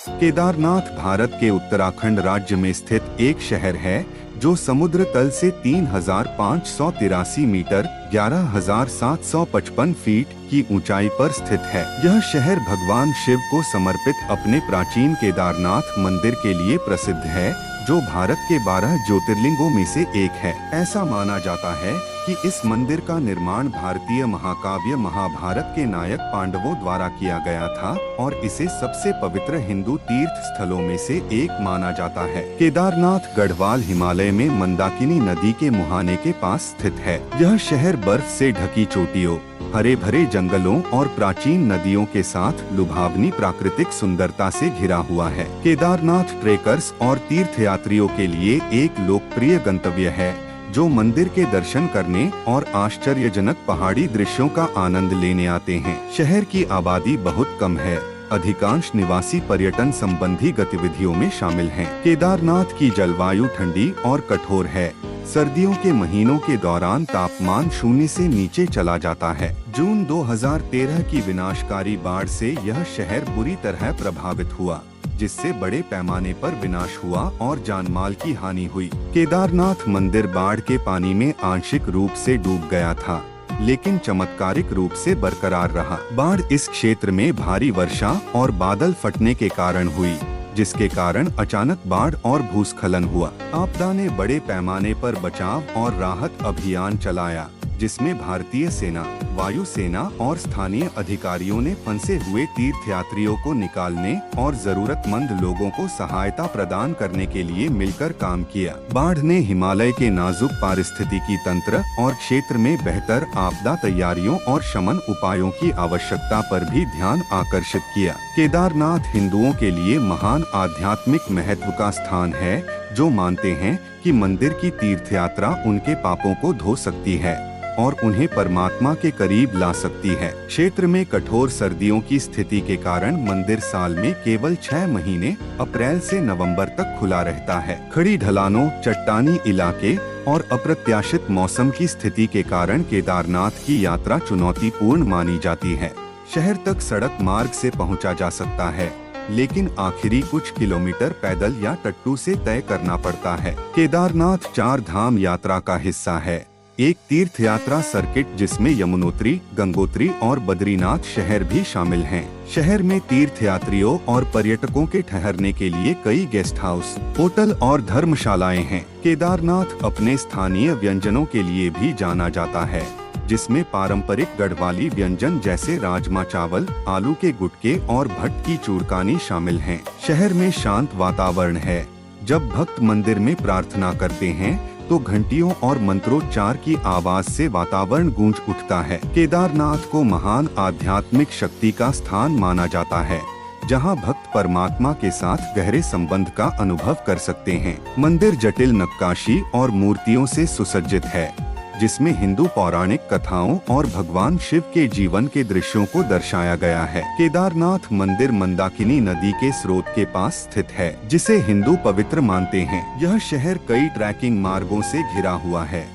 केदारनाथ भारत के उत्तराखंड राज्य में स्थित एक शहर है जो समुद्र तल से 3,583 मीटर 11,755 फीट की ऊंचाई पर स्थित है। यह शहर भगवान शिव को समर्पित अपने प्राचीन केदारनाथ मंदिर के लिए प्रसिद्ध है, जो भारत के 12 ज्योतिर्लिंगों में से एक है। ऐसा माना जाता है कि इस मंदिर का निर्माण भारतीय महाकाव्य महाभारत के नायक पांडवों द्वारा किया गया था और इसे सबसे पवित्र हिंदू तीर्थ स्थलों में से एक माना जाता है। केदारनाथ गढ़वाल हिमालय में मंदाकिनी नदी के मुहाने के पास स्थित है। यह शहर बर्फ से ढकी चोटियों, हरे भरे जंगलों और प्राचीन नदियों के साथ लुभावनी प्राकृतिक सुंदरता से घिरा हुआ है। केदारनाथ ट्रेकर्स और तीर्थयात्रियों के लिए एक लोकप्रिय गंतव्य है, जो मंदिर के दर्शन करने और आश्चर्यजनक पहाड़ी दृश्यों का आनंद लेने आते हैं। शहर की आबादी बहुत कम है। अधिकांश निवासी पर्यटन संबंधी गतिविधियों में शामिल हैं। केदारनाथ की जलवायु ठंडी और कठोर है। सर्दियों के महीनों के दौरान तापमान 0 से नीचे चला जाता है। जून 2013 की विनाशकारी बाढ़ से यह शहर बुरी तरह प्रभावित हुआ, जिससे बड़े पैमाने पर विनाश हुआ और जानमाल की हानि हुई। केदारनाथ मंदिर बाढ़ के पानी में आंशिक रूप से डूब गया था, लेकिन चमत्कारिक रूप से बरकरार रहा। बाढ़ इस क्षेत्र में भारी वर्षा और बादल फटने के कारण हुई, जिसके कारण अचानक बाढ़ और भूस्खलन हुआ। आपदा ने बड़े पैमाने पर बचाव और राहत अभियान चलाया, जिसमें भारतीय सेना, वायु सेना और स्थानीय अधिकारियों ने फंसे हुए तीर्थयात्रियों को निकालने और जरूरतमंद लोगों को सहायता प्रदान करने के लिए मिलकर काम किया। बाढ़ ने हिमालय के नाजुक पारिस्थितिकी तंत्र और क्षेत्र में बेहतर आपदा तैयारियों और शमन उपायों की आवश्यकता पर भी ध्यान आकर्षित किया। केदारनाथ हिंदुओं के लिए महान आध्यात्मिक महत्व का स्थान है, जो मानते हैं कि मंदिर की तीर्थयात्रा उनके पापों को धो सकती है और उन्हें परमात्मा के करीब ला सकती है। क्षेत्र में कठोर सर्दियों की स्थिति के कारण मंदिर साल में केवल 6 महीने अप्रैल से नवंबर तक खुला रहता है। खड़ी ढलानों, चट्टानी इलाके और अप्रत्याशित मौसम की स्थिति के कारण केदारनाथ की यात्रा चुनौतीपूर्ण मानी जाती है। शहर तक सड़क मार्ग से पहुंचा जा सकता है, लेकिन आखिरी कुछ किलोमीटर पैदल या टट्टू से तय करना पड़ता है। केदारनाथ 4 धाम यात्रा का हिस्सा है। एक तीर्थ यात्रा सर्किट जिसमें यमुनोत्री, गंगोत्री और बद्रीनाथ शहर भी शामिल हैं। शहर में तीर्थयात्रियों और पर्यटकों के ठहरने के लिए कई गेस्ट हाउस, होटल और धर्मशालाएं हैं। केदारनाथ अपने स्थानीय व्यंजनों के लिए भी जाना जाता है, जिसमें पारंपरिक गढ़वाली व्यंजन जैसे राजमा चावल, आलू के गुटके और भट्ट की चूरकानी शामिल हैं। शहर में शांत वातावरण है। जब भक्त मंदिर में प्रार्थना करते हैं तो घंटियों और मंत्रोच्चार की आवाज से वातावरण गूंज उठता है। केदारनाथ को महान आध्यात्मिक शक्ति का स्थान माना जाता है, जहां भक्त परमात्मा के साथ गहरे संबंध का अनुभव कर सकते हैं। मंदिर जटिल नक्काशी और मूर्तियों से सुसज्जित है, जिसमें हिंदू पौराणिक कथाओं और भगवान शिव के जीवन के दृश्यों को दर्शाया गया है। केदारनाथ मंदिर मंदाकिनी नदी के स्रोत के पास स्थित है, जिसे हिंदू पवित्र मानते हैं। यह शहर कई ट्रैकिंग मार्गों से घिरा हुआ है,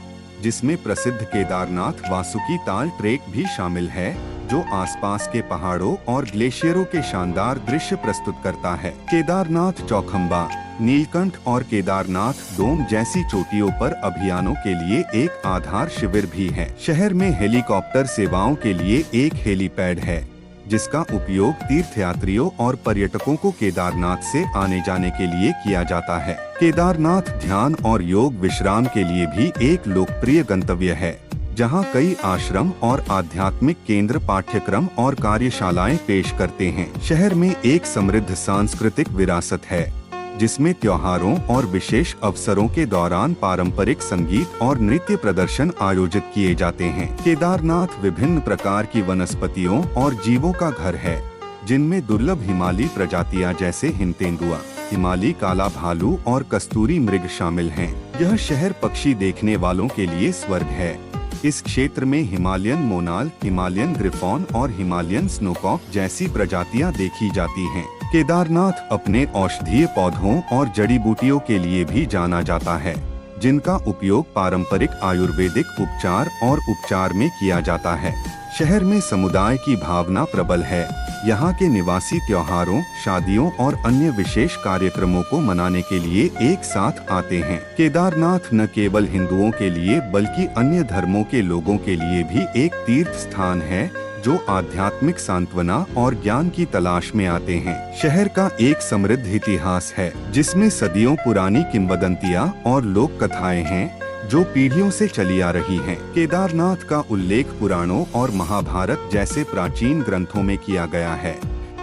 जिसमें प्रसिद्ध केदारनाथ वासुकी ताल ट्रेक भी शामिल है, जो आसपास के पहाड़ों और ग्लेशियरों के शानदार दृश्य प्रस्तुत करता है। केदारनाथ चौखंबा, नीलकंठ और केदारनाथ डोम जैसी चोटियों पर अभियानों के लिए एक आधार शिविर भी है। शहर में हेलीकॉप्टर सेवाओं के लिए एक हेलीपैड है, जिसका उपयोग तीर्थयात्रियों और पर्यटकों को केदारनाथ से आने जाने के लिए किया जाता है। केदारनाथ ध्यान और योग विश्राम के लिए भी एक लोकप्रिय गंतव्य है, जहां कई आश्रम और आध्यात्मिक केंद्र पाठ्यक्रम और कार्यशालाएं पेश करते हैं। शहर में एक समृद्ध सांस्कृतिक विरासत है, जिसमें त्योहारों और विशेष अवसरों के दौरान पारंपरिक संगीत और नृत्य प्रदर्शन आयोजित किए जाते हैं। केदारनाथ विभिन्न प्रकार की वनस्पतियों और जीवों का घर है, जिनमें दुर्लभ हिमालयी प्रजातियां जैसे हिमतेंदुआ, हिमालयी काला भालू और कस्तूरी मृग शामिल हैं। यह शहर पक्षी देखने वालों के लिए स्वर्ग है। इस क्षेत्र में हिमालयन मोनाल, हिमालयन ग्रिफॉन और हिमालयन स्नोकॉक जैसी प्रजातियां देखी जाती हैं। केदारनाथ अपने औषधीय पौधों और जड़ी बूटियों के लिए भी जाना जाता है, जिनका उपयोग पारंपरिक आयुर्वेदिक उपचार और उपचार में किया जाता है। शहर में समुदाय की भावना प्रबल है। यहाँ के निवासी त्योहारों, शादियों और अन्य विशेष कार्यक्रमों को मनाने के लिए एक साथ आते हैं। केदारनाथ न केवल हिंदुओं के लिए बल्कि अन्य धर्मों के लोगों के लिए भी एक तीर्थ स्थान है जो आध्यात्मिक सांत्वना और ज्ञान की तलाश में आते हैं। शहर का एक समृद्ध इतिहास है जिसमें सदियों पुरानी किंवदंतियां और लोक कथाएं हैं जो पीढ़ियों से चली आ रही हैं। केदारनाथ का उल्लेख पुराणों और महाभारत जैसे प्राचीन ग्रंथों में किया गया है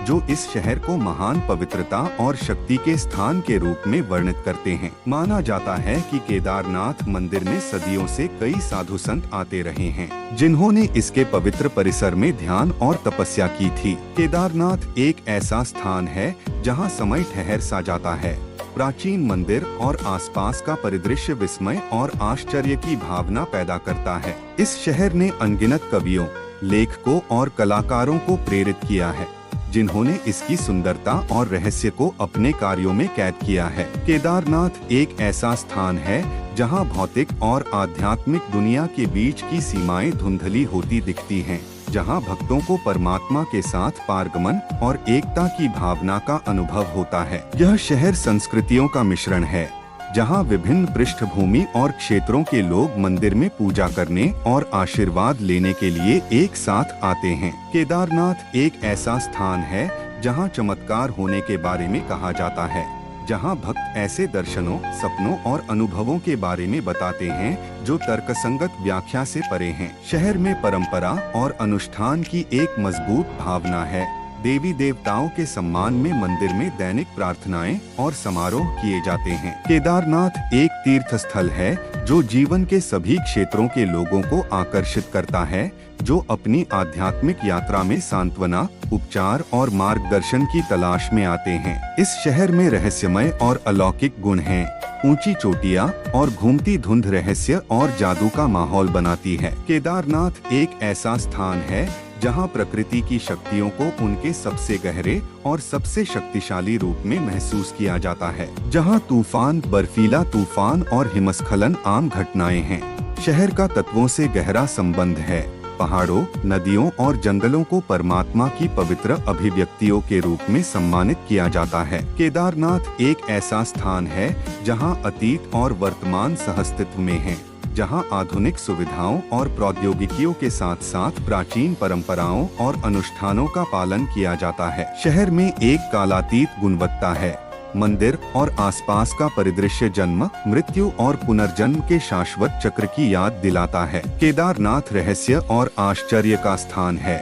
जो इस शहर को महान पवित्रता और शक्ति के स्थान के रूप में वर्णित करते हैं। माना जाता है कि केदारनाथ मंदिर में सदियों से कई साधु संत आते रहे हैं जिन्होंने इसके पवित्र परिसर में ध्यान और तपस्या की थी। केदारनाथ एक ऐसा स्थान है जहां समय ठहर सा जाता है। प्राचीन मंदिर और आसपास का परिदृश्य विस्मय और आश्चर्य की भावना पैदा करता है। इस शहर ने अनगिनत कवियों, लेखकों और कलाकारों को प्रेरित किया है जिन्होंने इसकी सुंदरता और रहस्य को अपने कार्यों में कैद किया है। केदारनाथ एक ऐसा स्थान है जहां भौतिक और आध्यात्मिक दुनिया के बीच की सीमाएं धुंधली होती दिखती हैं, जहां भक्तों को परमात्मा के साथ पारगमन और एकता की भावना का अनुभव होता है। यह शहर संस्कृतियों का मिश्रण है जहां विभिन्न पृष्ठभूमि और क्षेत्रों के लोग मंदिर में पूजा करने और आशीर्वाद लेने के लिए एक साथ आते हैं। केदारनाथ एक ऐसा स्थान है जहां चमत्कार होने के बारे में कहा जाता है, जहां भक्त ऐसे दर्शनों, सपनों और अनुभवों के बारे में बताते हैं जो तर्कसंगत व्याख्या से परे हैं। शहर में परंपरा और अनुष्ठान की एक मजबूत भावना है। देवी देवताओं के सम्मान में मंदिर में दैनिक प्रार्थनाएं और समारोह किए जाते हैं। केदारनाथ एक तीर्थ स्थल है जो जीवन के सभी क्षेत्रों के लोगों को आकर्षित करता है, जो अपनी आध्यात्मिक यात्रा में सांत्वना, उपचार और मार्गदर्शन की तलाश में आते हैं। इस शहर में रहस्यमय और अलौकिक गुण हैं। ऊंची चोटियां और घूमती धुंध रहस्य और जादू का माहौल बनाती है। केदारनाथ एक ऐसा स्थान है जहां प्रकृति की शक्तियों को उनके सबसे गहरे और सबसे शक्तिशाली रूप में महसूस किया जाता है, जहां तूफान, बर्फीला तूफान और हिमस्खलन आम घटनाएं हैं। शहर का तत्वों से गहरा संबंध है। पहाड़ों, नदियों और जंगलों को परमात्मा की पवित्र अभिव्यक्तियों के रूप में सम्मानित किया जाता है। केदारनाथ एक ऐसा स्थान है जहां अतीत और वर्तमान सहअस्तित्व में हैं, जहां आधुनिक सुविधाओं और प्रौद्योगिकियों के साथ साथ प्राचीन परंपराओं और अनुष्ठानों का पालन किया जाता है। शहर में एक कालातीत गुणवत्ता है। मंदिर और आसपास का परिदृश्य जन्म, मृत्यु और पुनर्जन्म के शाश्वत चक्र की याद दिलाता है। केदारनाथ रहस्य और आश्चर्य का स्थान है,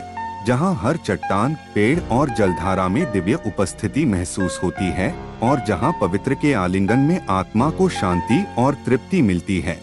जहां हर चट्टान, पेड़ और जलधारा में दिव्य उपस्थिति महसूस होती है और जहां पवित्र के आलिंगन में आत्मा को शांति और तृप्ति मिलती है।